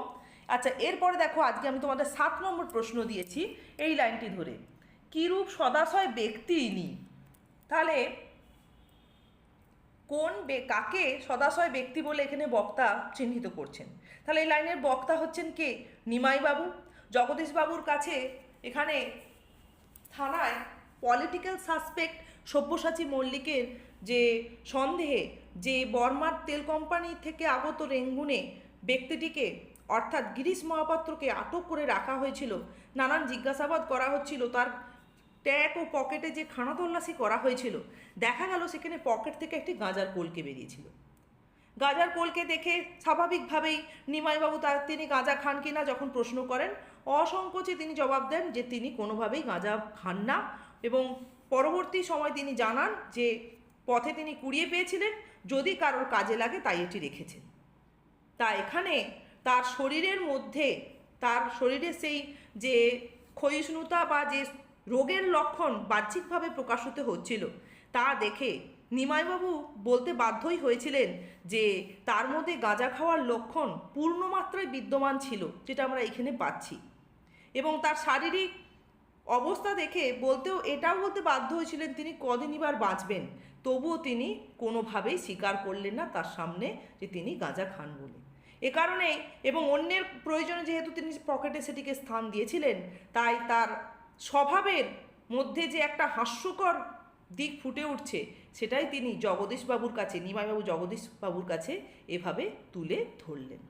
আচ্ছা এরপরে দেখো আজকে আমি তোমাদের 7 নম্বর প্রশ্ন দিয়েছি এই লাইনটি ধরে, কিরূপ সদাশয় ব্যক্তি ইনি। তাহলে কোন কাকে সদাশয় ব্যক্তি বলে এখানে বক্তা চিহ্নিত করছেন। তাহলে এই লাইনের বক্তা হচ্ছেন কে? নিমাইবাবু। জগদীশবাবুর কাছে এখানে থানায় পলিটিক্যাল সাসপেক্ট সব্যসাচী মল্লিকের যে সন্দেহে যে বর্মার তেল কোম্পানি থেকে আগত রেঙ্গুনে ব্যক্তিটিকে অর্থাৎ গিরিশ মহাপাত্রকে আটক করে রাখা হয়েছিল, নানান জিজ্ঞাসাবাদ করা হচ্ছিল, তার ট্যাগ ও পকেটে যে খানাতল্লাশি করা হয়েছিল, দেখা গেল সেখানে পকেট থেকে একটি গাঁজার কলকে বেরিয়েছিল। গাঁজার কলকে দেখে স্বাভাবিকভাবেই নিমাইবাবু তিনি গাঁজা খান কিনা যখন প্রশ্ন করেন, অসংকোচে তিনি জবাব দেন যে তিনি কোনোভাবেই গাঁজা খান না, এবং পরবর্তী সময় তিনি জানান যে পথে তিনি কুড়িয়ে পেয়েছিলেন, যদি কারোর কাজে লাগে তাই এটি রেখেছেন। তা এখানে তার শরীরের মধ্যে তার শরীরে সেই যে ক্ষয়িষ্ণুতা বা যে রোগের লক্ষণ বাহ্যিকভাবে প্রকাশিত হচ্ছিল তা দেখে নিমাইবাবু বলতে বাধ্যই হয়েছিলেন যে তার মধ্যে গাঁজা খাওয়ার লক্ষণ পূর্ণমাত্রায় বিদ্যমান ছিল, যেটা আমরা এখানে পাচ্ছি। এবং তার শারীরিক অবস্থা দেখে এটাও বলতে বাধ্য হয়েছিলেন তিনি কদিনই বার বাঁচবেন, তবুও তিনি কোনোভাবেই স্বীকার করলেন না তার সামনে যে তিনি গাঁজা খান বলে। এ কারণে এবং অন্যের প্রয়োজনে যেহেতু তিনি পকেটে সেটিকে স্থান দিয়েছিলেন, তাই তার স্বভাবের মধ্যে যে একটা হাস্যকর দিক ফুটে উঠছে সেটাই তিনি জগদীশবাবুর কাছে, নিমাইবাবু জগদীশবাবুর কাছে এভাবে তুলে ধরলেন।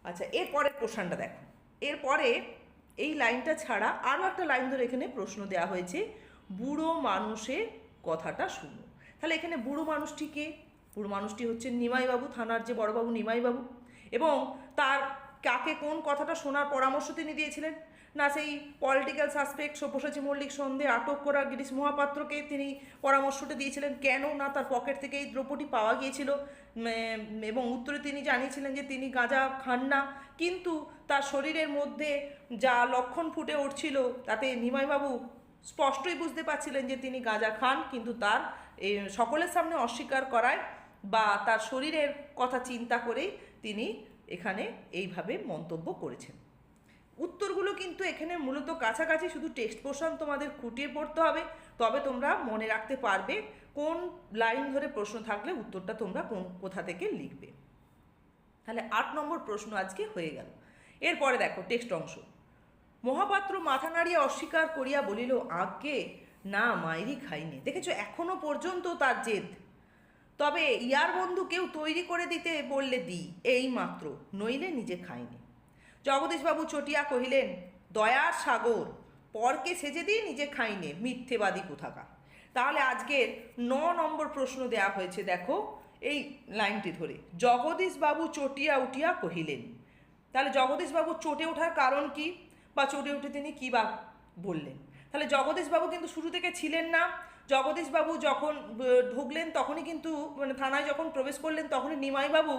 আচ্ছা এরপরের প্রশ্নটা দেখো, এরপরে এই লাইনটা ছাড়া আরও একটা লাইন ধরে এখানে প্রশ্ন দেওয়া হয়েছে, বুড়ো মানুষের কথাটা শুনো। তাহলে এখানে বুড়ো মানুষটি কে? বুড়ো মানুষটি হচ্ছেন নিমাইবাবু, থানার যে বড়বাবু নিমাইবাবু। এবং তার কাকে কোন কথাটা শোনার পরামর্শ তিনি দিয়েছিলেন না সেই পলিটিক্যাল সাসপেক্ট সব্যসাচী মল্লিক সন্দেহে আটক করা গিরিশ মহাপাত্রকে তিনি পরামর্শটা দিয়েছিলেন। কেন না তার পকেট থেকে এই দ্রব্যটি পাওয়া গিয়েছিল এবং উত্তরে তিনি জানিয়েছিলেন যে তিনি গাঁজা খান না, কিন্তু তার শরীরের মধ্যে যা লক্ষণ ফুটে উঠছিল তাতে নিমাইবাবু স্পষ্টই বুঝতে পারছিলেন যে তিনি গাঁজা খান, কিন্তু তার সকলের সামনে অস্বীকার করায় বা তার শরীরের কথা চিন্তা করেই তিনি এখানে এইভাবে মন্তব্য করেছেন। উত্তরগুলো কিন্তু এখানে মূলত কাছাকাছি, শুধু টেক্সট পোর্শন তোমাদের খুঁটিয়ে পড়তে হবে, তবে তোমরা মনে রাখতে পারবে কোন লাইন ধরে প্রশ্ন থাকলে উত্তরটা তোমরা কোথা থেকে লিখবে। তাহলে 8 নম্বর প্রশ্ন আজকে হয়ে গেল। এরপরে দেখো টেক্সট অংশ, মহাপাত্র মাথা নাড়িয়ে অস্বীকার করিয়া বলিল, আজ্ঞে না মাইরি খাইনি। দেখেছো এখনো পর্যন্ত তার জেদ। তবে ইয়ার বন্ধু কেউ তৈরি করে দিতে বললে দিই, এই মাত্র, নইলে নিজে খাইনি। জগদীশবাবু চটিয়া কহিলেন, দয়ার সাগর, পরকে সেজে দিয়ে নিজে খাইনে, মিথ্যেবাদী কোথাকার। তাহলে আজকের 9 নম্বর প্রশ্ন দেয়া হয়েছে, দেখো এই লাইনটি ধরে, জগদীশবাবু চটিয়া উঠিয়া কহিলেন। তাহলে জগদীশবাবু চটে ওঠার কারণ কি বা চটে উঠে তিনি কী বা বললেন? তাহলে জগদীশবাবু কিন্তু শুরু থেকে ছিলেন না। জগদীশবাবু যখন ঢুকলেন তখনই কিন্তু মানে থানায় যখন প্রবেশ করলেন তখনই নিমাইবাবু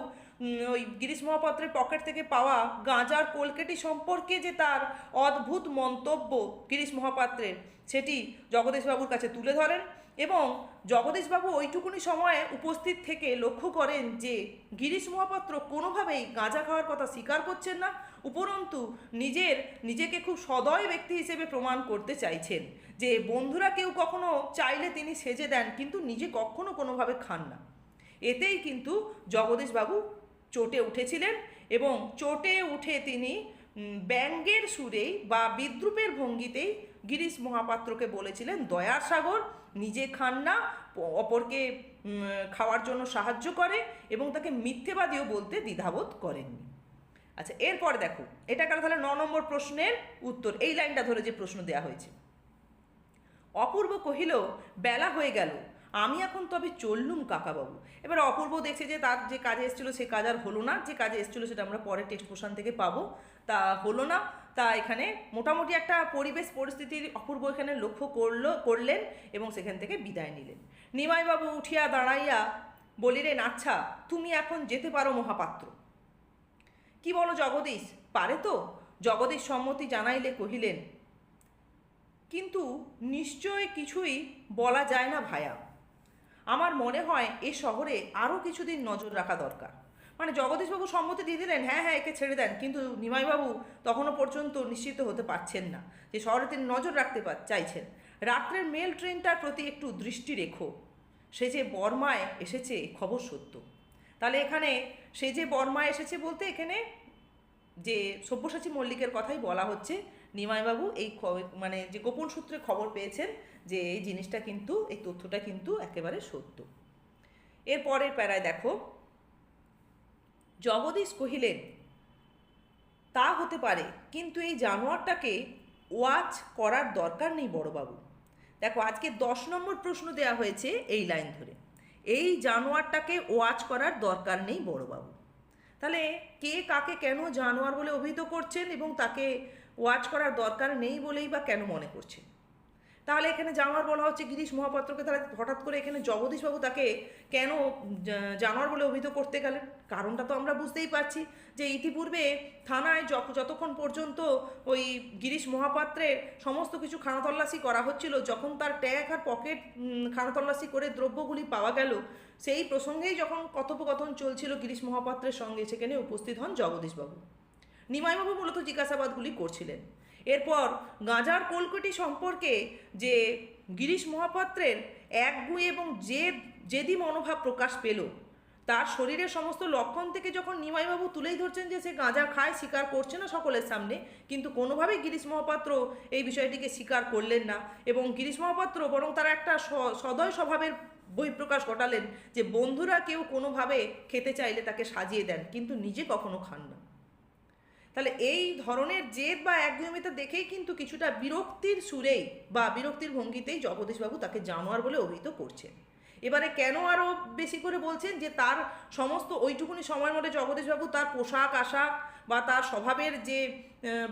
ওই গিরিশ মহাপাত্রের পকেট থেকে পাওয়া গাঁজার কলকেটি সম্পর্কে যে তার অদ্ভুত মন্তব্য গিরিশ মহাপাত্রের সেটি জগদীশবাবুর কাছে তুলে ধরেন এবং জগদীশবাবু ওইটুকুনি সময়ে উপস্থিত থেকে লক্ষ্য করেন যে গিরিশ মহাপাত্র কোনোভাবেই গাঁজা খাওয়ার কথা স্বীকার করছেন না, উপরন্তু নিজেকে খুব সদয় ব্যক্তি হিসেবে প্রমাণ করতে চাইছেন যে বন্ধুরা কেউ কখনো চাইলে তিনি সেজে দেন কিন্তু নিজে কখনো কোনোভাবে খান না। এতেই কিন্তু জগদীশবাবু চটে উঠেছিলেন এবং চটে উঠে তিনি ব্যঙ্গের সুরেই বা বিদ্রূপের ভঙ্গিতেই গিরিশ মহাপাত্রকে বলেছিলেন দয়ার সাগর, নিজে খান না, অপরকে খাওয়ার জন্য সাহায্য করে এবং তাকে মিথ্যেবাদীও বলতে দ্বিধাবোধ করেননি। আচ্ছা, এরপর দেখো, এটা গেল তাহলে 9 নম্বর প্রশ্নের উত্তর। এই লাইনটা ধরে যে প্রশ্ন দেওয়া হয়েছে, অপূর্ব কহিল বেলা হয়ে গেল, আমি এখন তবে চললুম কাকাবাবু। এবার অপূর্ব দেখছে যে তার যে কাজে এসেছিলো সে কাজ আর হলো না, যে কাজে এসেছিলো সেটা আমরা পরে টেক্সট পোর্শন থেকে পাবো, তা হলো না। তা এখানে মোটামুটি একটা পরিস্থিতির অপূর্ব এখানে লক্ষ্য করলেন এবং সেখান থেকে বিদায় নিলেন। নিমাইবাবু উঠিয়া দাঁড়াইয়া বলিলেন, আচ্ছা তুমি এখন যেতে পারো মহাপাত্র। কি বলো জগদীশ, পারে তো? জগদীশ সম্মতি জানাইলে কহিলেন, কিন্তু নিশ্চয় কিছুই বলা যায় না ভায়া, আমার মনে হয় এ শহরে আরও কিছুদিন নজর রাখা দরকার। মানে জগদীশবাবু সম্মতি দিয়ে দিলেন, হ্যাঁ হ্যাঁ একে ছেড়ে দেন, কিন্তু নিমাইবাবু তখনও পর্যন্ত নিশ্চিত হতে পারছেন না যে শহরে তিনি নজর রাখতে চাইছেন। রাত্রের মেল ট্রেনটার প্রতি একটু দৃষ্টি রেখো, সে যে বর্মায় এসেছে খবর সত্য। তাহলে এখানে সে যে বর্মায় এসেছে বলতে এখানে যে সব্যসাচী মল্লিকের কথাই বলা হচ্ছে। নিমাইবাবু এই মানে যে গোপন সূত্রে খবর পেয়েছেন যে এই জিনিসটা কিন্তু, এই তথ্যটা কিন্তু একেবারে সত্য। এর পরের প্যারায় দেখো, জগদীশ কহিলেন, তা হতে পারে, কিন্তু এই জানোয়ারটাকে ওয়াচ করার দরকার নেই বড়বাবু। দেখো আজকে 10 নম্বর প্রশ্ন দেওয়া হয়েছে এই লাইন ধরে, এই জানোয়ারটাকে ওয়াচ করার দরকার নেই বড়বাবু। তাহলে কে কাকে কেন জানোয়ার বলে অভিহিত করছেন এবং তাকে ওয়াচ করার দরকার নেই বলেই বা কেন মনে করছেন? তাহলে এখানে জানোয়ার বলা হচ্ছে গিরিশ মহাপাত্রকে, তাহলে হঠাৎ করে এখানে জগদীশবাবু তাকে কেন জানোয়ার বলে অভিহিত করতে গেলেন? কারণটা তো আমরা বুঝতেই পারছি যে ইতিপূর্বে থানায় যতক্ষণ পর্যন্ত ওই গিরিশ মহাপাত্রের সমস্ত কিছু খানাতল্লাশি করা হচ্ছিল, যখন তার ট্যাগ আর পকেট খানাতল্লাশি করে দ্রব্যগুলি পাওয়া গেল, সেই প্রসঙ্গেই যখন কথোপকথন চলছিল গিরিশ মহাপাত্রের সঙ্গে, সেখানে উপস্থিত হন জগদীশবাবু। নিমাইবাবু মূলত জিজ্ঞাসাবাদগুলি করছিলেন। এরপর গাঁজার কলকটি সম্পর্কে যে গিরিশ মহাপাত্রের একগুঁয়ে এবং জেদি মনোভাব প্রকাশ পেল, তার শরীরের সমস্ত লক্ষণ থেকে যখন নিমাইবাবু তুলেই ধরছেন যে সে গাঁজা খায়, স্বীকার করছে না সকলের সামনে, কিন্তু কোনোভাবেই গিরিশ মহাপাত্র এই বিষয়টিকে স্বীকার করলেন না এবং গিরিশ মহাপাত্র বরং তারা একটা সদয় স্বভাবের বহিঃপ্রকাশ ঘটালেন যে বন্ধুরা কেউ কোনোভাবে খেতে চাইলে তাকে সাজিয়ে দেন কিন্তু নিজে কখনো খান না। তাহলে এই ধরনের জেদ বা একগুঁয়েমিতা দেখেই কিন্তু কিছুটা বিরক্তির সুরেই বা বিরক্তির ভঙ্গিতেই জগদীশবাবু তাকে জানোয়ার বলে অভিহিত করছেন। এবারে কেন আরও বেশি করে বলছেন যে তার সমস্ত ওইটুকুনি সময়ের মধ্যে জগদীশবাবু তার পোশাক আশাক বা তার স্বভাবের যে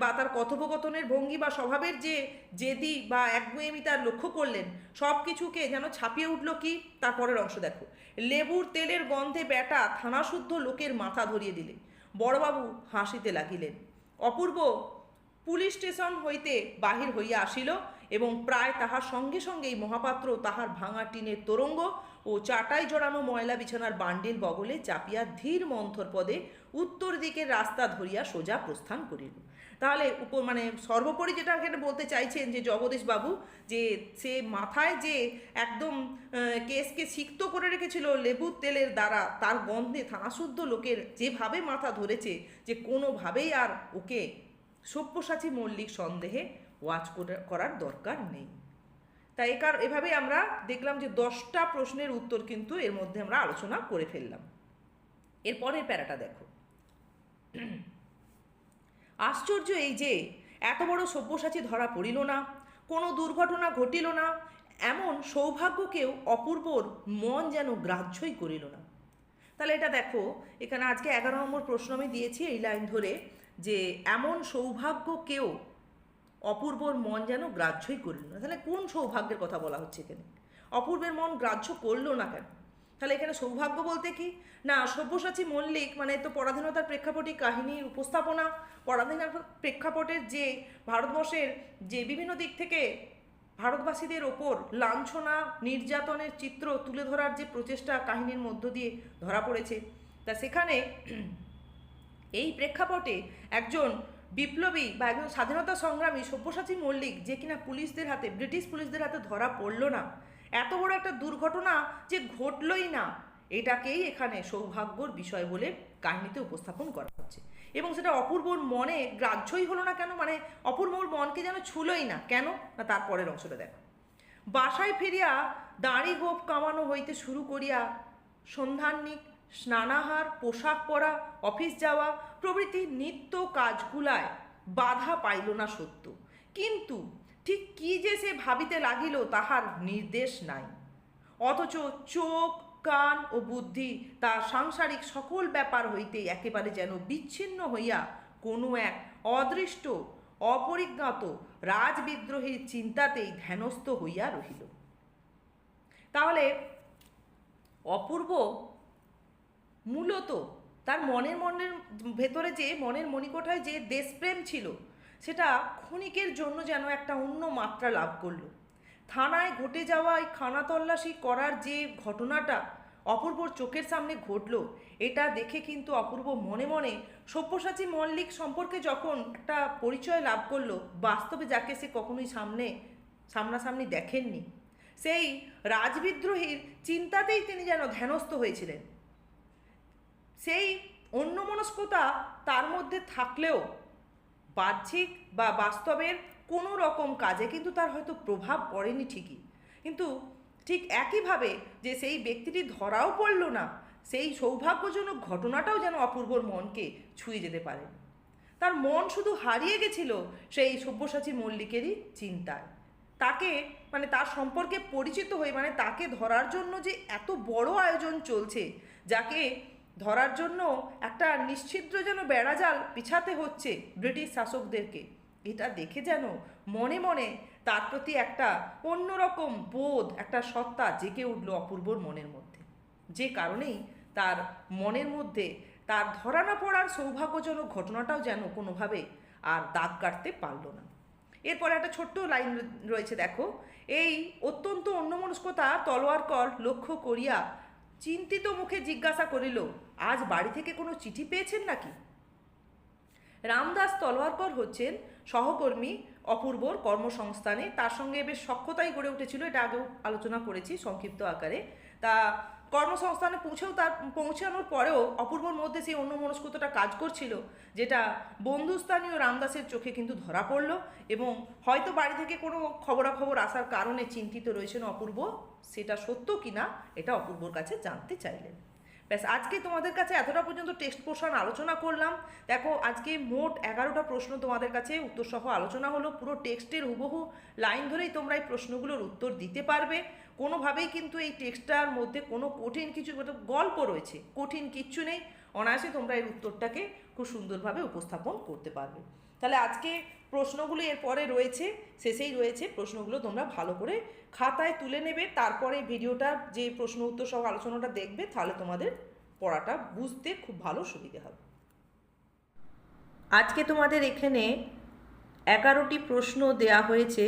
বা তার কথোপকথনের ভঙ্গি বা স্বভাবের যে জেদি বা একগুঁয়েমিতা লক্ষ্য করলেন, সব কিছুকে যেন ছাপিয়ে উঠল কি, তারপরের অংশ দেখো। লেবুর তেলের গন্ধে ব্যাটা থানাশুদ্ধ লোকের মাথা ধরিয়ে দিলে বড়বাবু হাসিতে লাগিলেন। অপূর্ব পুলিশ স্টেশন হইতে বাহির হইয়া আসিল এবং প্রায় তাহার সঙ্গে সঙ্গেই মহাপাত্র তাহার ভাঙা টিনের তোরঙ্গ ও চাটাই জড়ানো ময়লা বিছানার বান্ডিল বগলে চাপিয়া ধীর মন্থর পদে উত্তর দিকের রাস্তা ধরিয়া সোজা প্রস্থান করিল। তাহলে মানে সর্বোপরি যেটা এখানে বলতে চাইছেন যে জগদীশবাবু যে সে মাথায় যে একদম কেসকে সিক্ত করে রেখেছিল লেবুর তেলের দ্বারা, তার গন্ধে থানাশুদ্ধ লোকের যেভাবে মাথা ধরেছে যে কোনোভাবেই আর ওকে সব্যসাচী মল্লিক সন্দেহে ওয়াচ করার দরকার নেই। তাই এভাবেই আমরা দেখলাম যে 10টা প্রশ্নের উত্তর কিন্তু এর মধ্যে আমরা আলোচনা করে ফেললাম। এরপরের প্যারাটা দেখো, আশ্চর্য এই যে এত বড় সব্যসাচী ধরা পড়িল না, কোনো দুর্ঘটনা ঘটিল না, এমন সৌভাগ্যকেও অপূর্বর মন যেন গ্রাহ্যই করিল না। তাহলে এটা দেখো, এখানে আজকে 11 নম্বর প্রশ্ন আমি দিয়েছি এই লাইন ধরে যে এমন সৌভাগ্যকেও অপূর্বর মন যেন গ্রাহ্যই করিল না। তাহলে কোন সৌভাগ্যের কথা বলা হচ্ছে এখানে? অপূর্বের মন গ্রাহ্য করলো না কেন? তাহলে এখানে সৌভাগ্য বলতে কি না, সব্যসাচী মল্লিক মানে তো পরাধীনতার প্রেক্ষাপটে কাহিনীর উপস্থাপনা, পরাধীনতার প্রেক্ষাপটের যে ভারতবর্ষের যে বিভিন্ন দিক থেকে ভারতবাসীদের ওপর লাঞ্ছনা নির্যাতনের চিত্র তুলে ধরার যে প্রচেষ্টা কাহিনীর মধ্য দিয়ে ধরা পড়েছে, তা সেখানে এই প্রেক্ষাপটে একজন বিপ্লবী বা একজন স্বাধীনতা সংগ্রামী সব্যসাচী মল্লিক যে কিনা পুলিশদের হাতে, ব্রিটিশ পুলিশদের হাতে ধরা পড়ল না, এত বড় একটা দুর্ঘটনা যে ঘটলই না, এটাকেই এখানে সৌভাগ্যর বিষয় বলে কাহিনীতে উপস্থাপন করা হচ্ছে। এবং সেটা অপূর্বর মনে গ্রাহ্যই হলো না কেন, মানে অপূর্বর মনকে যেন ছুলোই না কেন, না তারপরের অংশটা দেখো। বাসায় ফিরিয়া দাড়ি গোপ কামানো হইতে শুরু করিয়া সন্ধানিক স্নানাহার, পোশাক পরা, অফিস যাওয়া প্রভৃতি নিত্য কাজগুলায় বাধা পাইল না সত্য, কিন্তু ঠিক কি যে সে ভাবিতে লাগিল তাহার নির্দেশ নাই। অথচ চোখ, কান ও বুদ্ধি তার সাংসারিক সকল ব্যাপার হইতে একেবারে যেন বিচ্ছিন্ন হইয়া কোনো এক অদৃষ্ট অপরিজ্ঞাত রাজবিদ্রোহীর চিন্তাতেই ধ্যানস্থ হইয়া রহিল। তাহলে অপূর্ব মূলত তার মনের ভেতরে যে মনের মণিকোঠায় যে দেশপ্রেম ছিল সেটা ক্ষণিকের জন্য যেন একটা অন্য মাত্রা লাভ করলো। থানায় ঘটে যাওয়া এই খানা তল্লাশি করার যে ঘটনাটা অপূর্বর চোখের সামনে ঘটলো, এটা দেখে কিন্তু অপূর্ব মনে মনে সব্যসাচী মল্লিক সম্পর্কে যখন একটা পরিচয় লাভ করলো, বাস্তবে যাকে সে কখনোই সামনাসামনি দেখেননি, সেই রাজবিদ্রোহীর চিন্তাতেই তিনি যেন ধ্যানস্থ হয়েছিলেন। সেই অন্যমনস্কতা তার মধ্যে থাকলেও বাহ্যিক বা বাস্তবের কোনো রকম কাজে কিন্তু তার হয়তো প্রভাব পড়েনি ঠিকই, কিন্তু ঠিক একইভাবে যে সেই ব্যক্তিটি ধরাও পড়ল না, সেই সৌভাগ্যজনক ঘটনাটাও যেন অপূর্বর মনকে ছুঁয়ে যেতে পারে। তার মন শুধু হারিয়ে গেছিল সেই সব্যসাচী মল্লিকেরই চিন্তায়। তাকে মানে তার সম্পর্কে পরিচিত হয়ে, মানে তাকে ধরার জন্য যে এত বড় আয়োজন চলছে, যাকে ধরার জন্য একটা নিশ্ছিদ্র যেন বেড়াজাল পিছাতে হচ্ছে ব্রিটিশ শাসকদেরকে, এটা দেখে যেন মনে মনে তার প্রতি একটা অন্যরকম বোধ, একটা সত্তা জেগে উঠল অপূর্বর মনের মধ্যে, যে কারণেই তার মনের মধ্যে তার ধরা না পড়ার সৌভাগ্যজনক ঘটনাটাও যেন কোনোভাবে আর দাগ কাটতে পারল না। এরপর একটা ছোট্ট লাইন রয়েছে দেখো, এই অত্যন্ত অন্যমনস্কতা তলোয়ারকর লক্ষ্য করিয়া চিন্তিত মুখে জিজ্ঞাসা করিল, আজ বাড়ি থেকে কোনো চিঠি পেয়েছেন নাকি? রামদাস তলোয়ারকর হচ্ছেন সহকর্মী অপূর্বর কর্মসংস্থানে, তার সঙ্গে বেশ সখ্যতাই গড়ে উঠেছিল, এটা আগেও আলোচনা করেছি সংক্ষিপ্ত আকারে। তা কর্মসংস্থানে পৌঁছানোর পরেও অপূর্বর মধ্যে সেই অন্যমনস্কতাটা কাজ করছিল, যেটা বন্ধুস্থানীয় রামদাসের চোখে কিন্তু ধরা পড়ল, এবং হয়তো বাড়ি থেকে কোনো খবরাখবর আসার কারণে চিন্তিত রয়েছেন অপূর্ব, সেটা সত্য কিনা এটা অপূর্বর কাছে জানতে চাইলেন। ব্যাস, আজকে তোমাদের কাছে এতটা পর্যন্ত টেক্সট পোর্শন আলোচনা করলাম। দেখো, আজকে মোট 11টা প্রশ্ন তোমাদের কাছে উত্তরসহ আলোচনা হলো। পুরো টেক্সটের হুবহু লাইন ধরেই তোমরা এই প্রশ্নগুলোর উত্তর দিতে পারবে। কোনোভাবেই কিন্তু এই টেক্সটটার মধ্যে কোনো কঠিন কিছু, গল্প রয়েছে, কঠিন কিচ্ছু নেই। অনায়াসে তোমরা এর উত্তরটাকে খুব সুন্দরভাবে উপস্থাপন করতে পারবে। তাহলে আজকে প্রশ্নগুলো এরপরে রয়েছে, শেষেই রয়েছে, প্রশ্নগুলো তোমরা ভালো করে খাতায় তুলে নেবে, তারপরে ভিডিওটা যে প্রশ্ন উত্তর সহ আলোচনাটা দেখবে, তাহলে তোমাদের পড়াটা বুঝতে খুব ভালো সুবিধে হবে। আজকে তোমাদের এখানে 11টি প্রশ্ন দেয়া হয়েছে,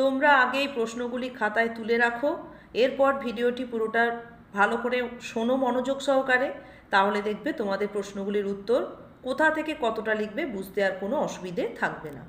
তোমরা আগে এই প্রশ্নগুলি খাতায় তুলে রাখো, এরপর ভিডিওটি পুরোটা ভালো করে শোনো মনোযোগ সহকারে, তাহলে দেখবে তোমাদের প্রশ্নগুলির উত্তর কোথা থেকে কতটা লিখবে বুঝতে আর কোনো অসুবিধে থাকবে না।